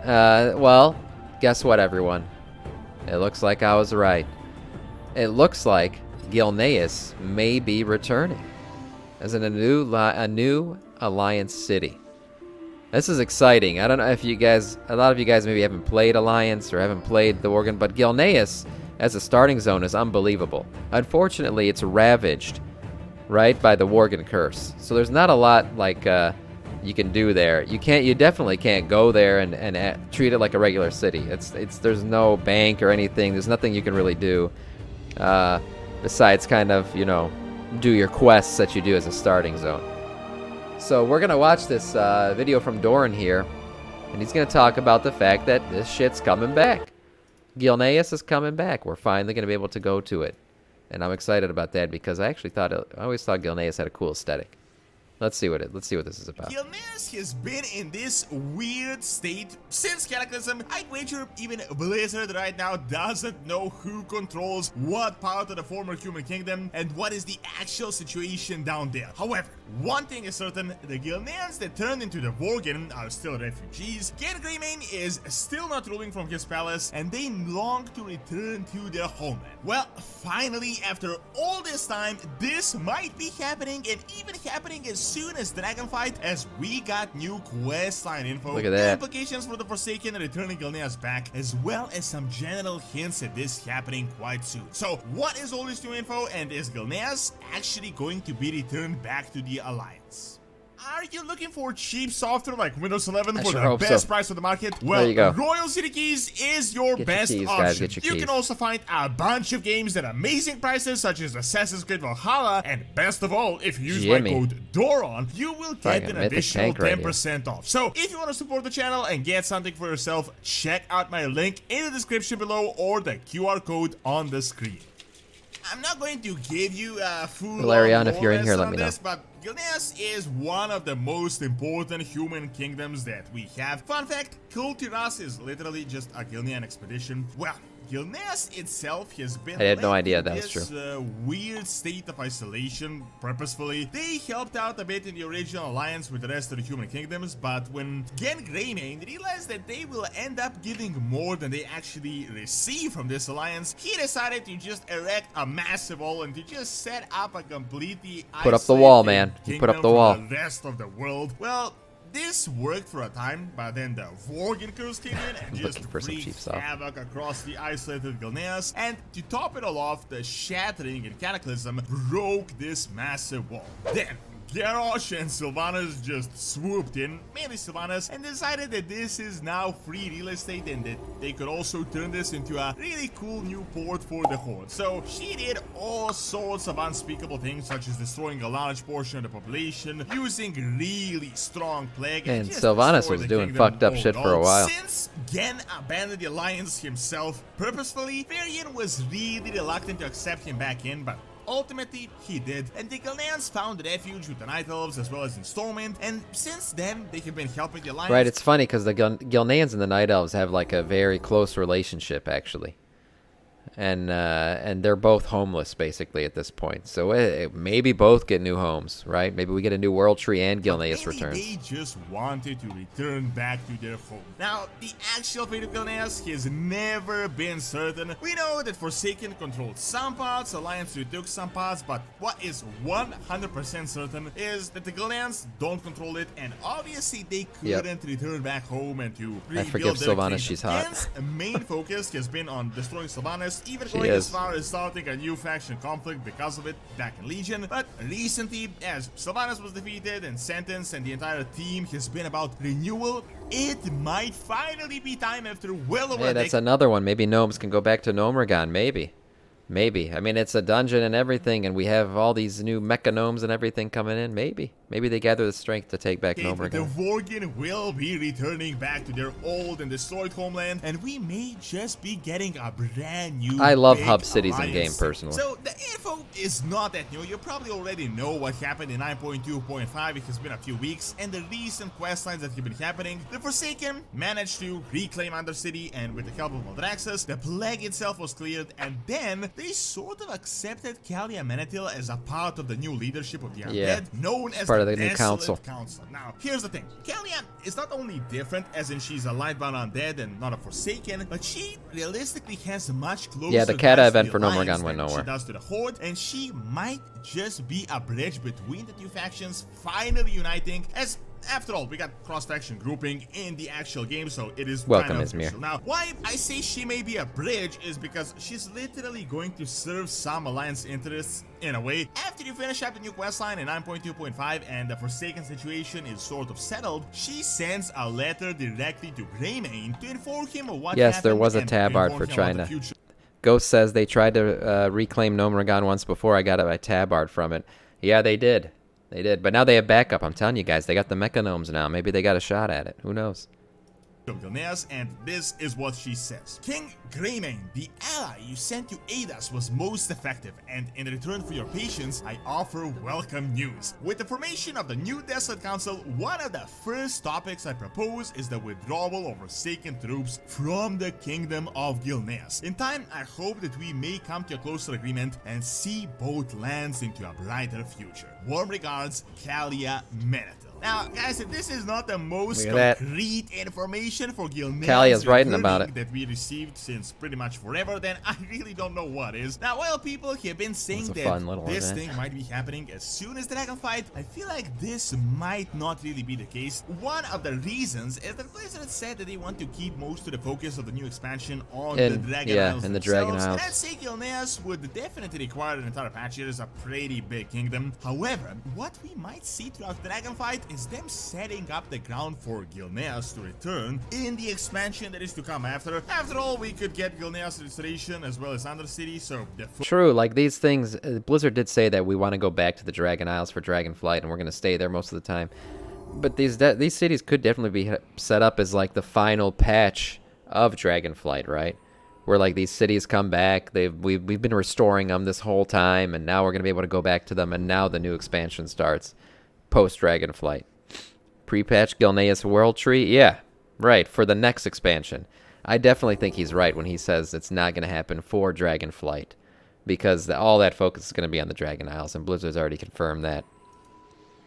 Well, guess what, everyone? It looks like I was right. It looks like GILNEAS may be returning as in a new Alliance city. This is exciting. I don't know if you guys, a lot of you guys maybe haven't played Alliance or haven't played the Worgen, but GILNEAS as a starting zone is unbelievable. Unfortunately, it's ravaged, right, by the Worgen curse. So there's not a lot like you can do there. You definitely can't go there and treat it like a regular city. There's no bank or anything. There's nothing you can really do besides kind of, you know, do your quests that you do as a starting zone. So we're gonna watch this video from Doran here, and he's gonna talk about the fact that this shit's coming back. GILNEAS is coming back. We're finally gonna be able to go to it, and I'm excited about that because I always thought GILNEAS had a cool aesthetic. Let's see what this is about. GILNEAS has been in this weird state since Cataclysm. I'd wager even Blizzard right now doesn't know who controls what part of the former Human Kingdom and what is the actual situation down there. However, one thing is certain, the GILNEAS that turned into the Worgen are still refugees. Greymane is still not ruling from his palace, and they long to return to their homeland. Well, finally, after all this time, this might be happening, and even happening as soon as Dragonfight, as we got new questline info. Look at that. Implications for the Forsaken and returning GILNEAS back, as well as some general hints at this happening quite soon. So, what is all this new info, and is GILNEAS actually going to be returned back to the Alliance? Are you looking for cheap software like Windows 11 for the best price of the market? Well, there you go. Royal City Keys is your best option. Guys, get your you keys. can also find a bunch of games at amazing prices, such as Assassin's Creed Valhalla, and best of all, if you use my code DORON, you will get an additional 10% off. So, if you want to support the channel and get something for yourself, check out my link in the description below or the QR code on the screen. I'm not going to give you a full Valerian, if you're in here, let me know. But GILNEAS is one of the most important human kingdoms that we have. Fun fact, Kultiras is literally just a Gilnean expedition. Well, GILNEAS itself has been I had no idea that was true. Weird state of isolation purposefully. They helped out a bit in the original alliance with the rest of the human kingdoms, but when Greymane realized that they will end up giving more than they actually receive from this alliance, he decided to just erect a massive wall and to just set up a completely put up the wall, man. You put up the wall. The rest of the world. Well, this worked for a time, but then the Worgen curse came in and just wreaked havoc across the isolated GILNEAS, and to top it all off, the Shattering and Cataclysm broke this massive wall. Then Garrosh and Sylvanas just swooped in, mainly Sylvanas, and decided that this is now free real estate and that they could also turn this into a really cool new port for the Horde. So she did all sorts of unspeakable things, such as destroying a large portion of the population, using really strong plague, and Sylvanas was doing fucked up shit for a while. Since Gen abandoned the alliance himself purposefully, Varian was really reluctant to accept him back in, but ultimately, he did, and the GILNEAS found refuge with the Night Elves as well as in Stormwind, and since then, they have been helping the Alliance. Right, it's funny because the GILNEANs and the Night Elves have like a very close relationship, actually. And they're both homeless, basically, at this point. So maybe both get new homes, right? Maybe we get a new World Tree and GILNEAS returns. They just wanted to return back to their home. Now, the actual fate of GILNEAS has never been certain. We know that Forsaken controlled some parts, Alliance retook some parts, but what is 100% certain is that the GILNEAS don't control it, and obviously they couldn't return back home and to rebuild I forgive their Sylvanas, kingdom. she's hot. Gen's main focus has been on destroying Sylvanas, even going as far as starting a new faction conflict because of it back in Legion. But recently, as Sylvanas was defeated and sentenced and the entire team has been about renewal, it might finally be time after well over a decade. That's another one. Maybe gnomes can go back to Gnomeregan, maybe. Maybe. I mean, it's a dungeon and everything, and we have all these new mecha gnomes and everything coming in. Maybe. Maybe they gather the strength to take back Gnomeregan. The Worgen will be returning back to their old and destroyed homeland, and we may just be getting a brand new I love hub cities in game, personally. So the info is not that new. You probably already know what happened in 9.2.5. It has been a few weeks, and the recent questlines that have been happening. The Forsaken managed to reclaim Undercity, and with the help of Maldraxxus, the plague itself was cleared, and then they sort of accepted Kalia Menethil as a part of the new leadership of the Undead, known as the of the new council. Now, here's the thing. Kalia is not only different, as in she's a Lightbound undead and not a Forsaken, but she realistically has much closer. Yeah, the Kata event the for No More Alliance Gun went than nowhere. She does to the Horde, and she might just be a bridge between the two factions finally uniting, as after all, we got cross-faction grouping in the actual game, so it is welcome, kind of Izmir. Now, why I say she may be a bridge is because she's literally going to serve some Alliance interests in a way. After you finish up the new questline in 9.2.5 and the Forsaken situation is sort of settled, she sends a letter directly to Greymane to inform him of what Yes, happened. there was a and tabard inform for him trying about the to. future. Ghost says they tried to reclaim No More Gun once before. I got a tabard from it. Yeah, they did. They did. But now they have backup. I'm telling you guys, they got the mechanomes now. Maybe they got a shot at it. Who knows? GILNEAS, and this is what she says. King Greymane, the ally you sent to aid us was most effective, and in return for your patience, I offer welcome news. With the formation of the new Desolate Council, one of the first topics I propose is the withdrawal of Forsaken troops from the Kingdom of GILNEAS. In time, I hope that we may come to a closer agreement and see both lands into a brighter future. Warm regards, Kalia Menetel. Now, guys, this is not the most concrete information for GILNEAS Kalia's writing about it that we received since pretty much forever, then I really don't know what is. Now, while people have been saying that this thing might be happening as soon as Dragonflight, I feel like this might not really be the case. One of the reasons is that Blizzard said that they want to keep most of the focus of the new expansion on the Dragon Isles in the Dragon Isles. And I'd say GILNEAS would definitely require an entire patch. It is a pretty big kingdom. However, what we might see throughout Dragonflight is them setting up the ground for GILNEAS to return in the expansion that is to come after. After all, we could get GILNEAS Restoration as well as Undercity, so true, like these things, Blizzard did say that we want to go back to the Dragon Isles for Dragonflight, and we're going to stay there most of the time. But these cities could definitely be set up as like the final patch of Dragonflight, right? Where like these cities come back, we've been restoring them this whole time, and now we're going to be able to go back to them, and now the new expansion starts post Dragonflight. Pre-patch GILNEAS World Tree? Yeah, right, for the next expansion. I definitely think he's right when he says it's not going to happen for Dragonflight, because all that focus is going to be on the Dragon Isles, and Blizzard's already confirmed that.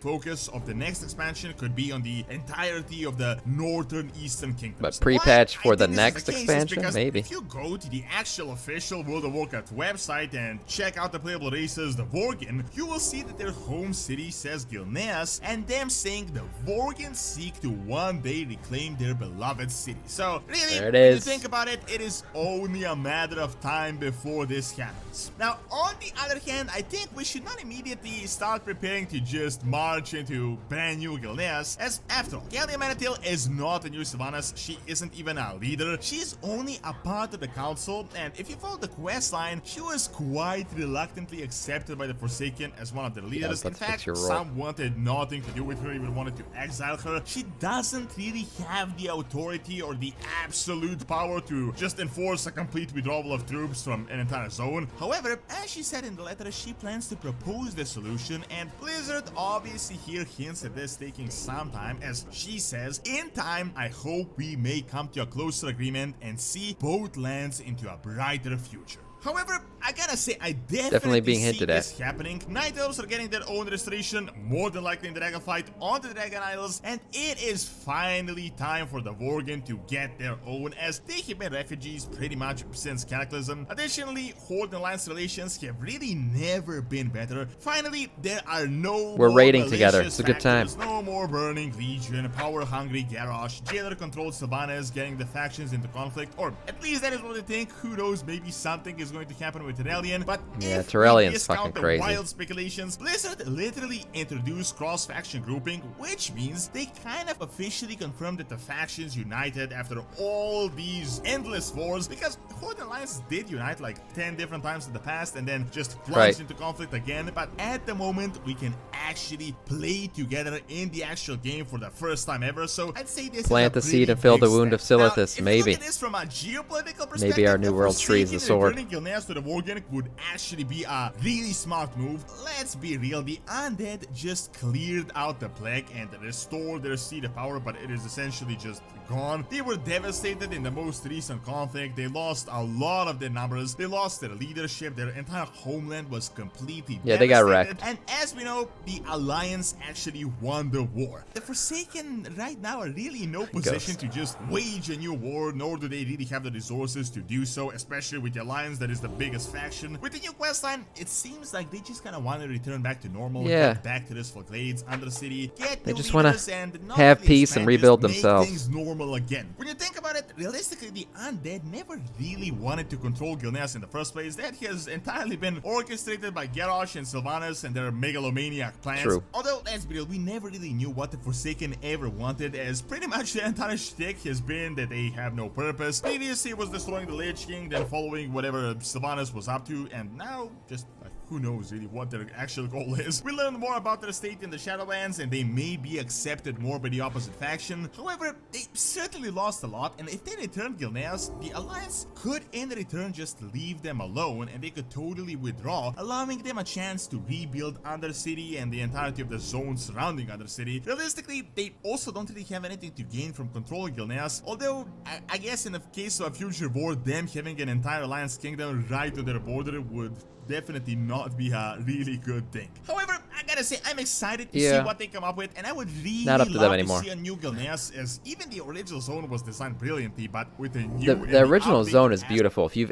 Focus of the next expansion could be on the entirety of the northern eastern kingdoms. But pre-patch for the next expansion, maybe. If you go to the actual official World of Warcraft website and check out the playable races, the Vorgen, you will see that their home city says GILNEAS, and them saying the Vorgen seek to one day reclaim their beloved city. So really, when you think about it, it is only a matter of time before this happens. Now, on the other hand, I think we should not immediately start preparing to just march into brand new GILNEAS, as after all, Kalia Menetel is not a new Sylvanas. She isn't even a leader. She's only a part of the council, and if you follow the quest line, she was quite reluctantly accepted by the Forsaken as one of their leaders. In fact, some wanted nothing to do with her, even wanted to exile her. She doesn't really have the authority or the absolute power to just enforce a complete withdrawal of troops from an entire zone. However, as she said in the letter, she plans to propose the solution, and Blizzard obviously here hints at this taking some time, as she says, in time, I hope we may come to a closer agreement and see both lands into a brighter future. However, I gotta say, I definitely being see hinted this happening. Night Elves are getting their own restoration, more than likely in the Dragonflight on the Dragon Isles, and it is finally time for the Vorgen to get their own, as they have been refugees pretty much since Cataclysm. Additionally, Horde and Alliance relations have really never been better. Finally, there are no We're more raiding together. It's a good factors, time. No more Burning Legion, power-hungry Garrosh, jailer-controlled Sylvanas getting the factions into conflict, or at least that is what they think. Who knows, maybe something is going to happen with Terrellian, but yeah, if Terrellian's fucking crazy. Wild speculations, Blizzard literally introduced cross-faction grouping, which means they kind of officially confirmed that the factions united after all these endless wars, because Horde and Alliance did unite like 10 different times in the past and then just plunged into conflict again, but at the moment we can actually play together in the actual game for the first time ever, so I'd say this plant the seed and fill the wound of Silithus, maybe. From a geopolitical perspective, maybe our new world tree is the sword. GILNEAS to the Vorgen would actually be a really smart move. Let's be real, the undead just cleared out the plague and restored their seed of power, but it is essentially just gone. They were devastated in the most recent conflict. They lost a lot of their numbers. They lost their leadership. Their entire homeland was completely devastated. They got wrecked. And as we know, the Alliance actually won the war. The Forsaken right now are really in no position to just wage a new war, nor do they really have the resources to do so, especially with the Alliance that is the biggest faction. With the new questline, it seems like they just kind of want to return back to normal, get back to this Glades, Undercity, get they new just want leaders, to and have peace and rebuild themselves. Things normal again. When you think about it, realistically, the undead never really wanted to control GILNEAS in the first place. That has entirely been orchestrated by Garrosh and Sylvanas and their megalomaniac plans. True. Although, let's be real, we never really knew what the Forsaken ever wanted, as pretty much the entire shtick has been that they have no purpose. Previously, it was destroying the Lich King, then following whatever Sylvanas was up to, and now just who knows really what their actual goal is. We learned more about their state in the Shadowlands, and they may be accepted more by the opposite faction. However, they certainly lost a lot, and if they returned GILNEAS, the Alliance could in return just leave them alone, and they could totally withdraw, allowing them a chance to rebuild Undercity and the entirety of the zone surrounding Undercity. Realistically, they also don't really have anything to gain from controlling GILNEAS, although I guess in the case of a future war, them having an entire Alliance kingdom right on their border would definitely not be a really good thing. However, I gotta say, I'm excited to see what they come up with, and I would really love to see a new GILNEAS, as even the original zone was designed brilliantly, but with a new... The original zone is beautiful. If you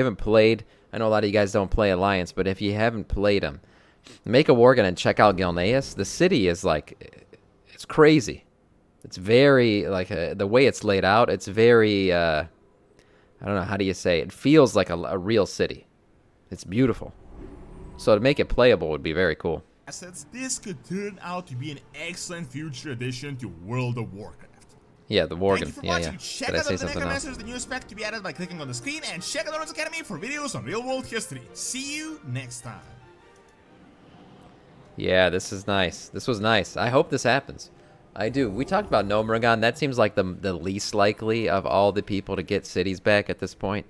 haven't played, I know a lot of you guys don't play Alliance, but if you haven't played them, make a Worgen and check out GILNEAS. The city is like, it's crazy. It's very, like, the way it's laid out, it's very, I don't know, how do you say it? It feels like a real city. It's beautiful. So to make it playable would be very cool. This could turn out to be an excellent future addition to World of Warcraft. Yeah, the Worgen. Thank you for watching. Check out the Necromancers, the new spec to be added by clicking on the screen, and check out Doronsmovies Academy for videos on real-world history. See you next time. Yeah, this is nice. This was nice. I hope this happens. I do. We talked about Gnomeregan. That seems like the least likely of all the people to get cities back at this point.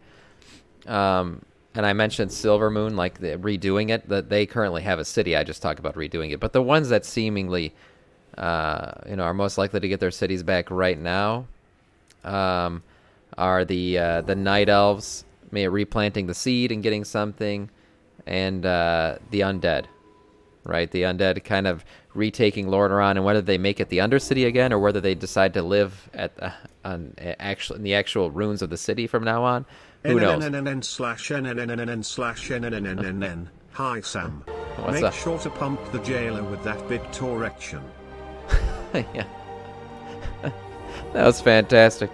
And I mentioned Silvermoon, like redoing it. That they currently have a city. I just talked about redoing it. But the ones that seemingly, are most likely to get their cities back right now, are the Night Elves, replanting the seed and getting something, and the Undead, right? The Undead kind of retaking Lordaeron, and whether they make it the Undercity again, or whether they decide to live at in the actual ruins of the city from now on. Who knows? Hi Sam. What's Make up? sure to pump the jailer with that BitTorrect. Yeah. That was fantastic.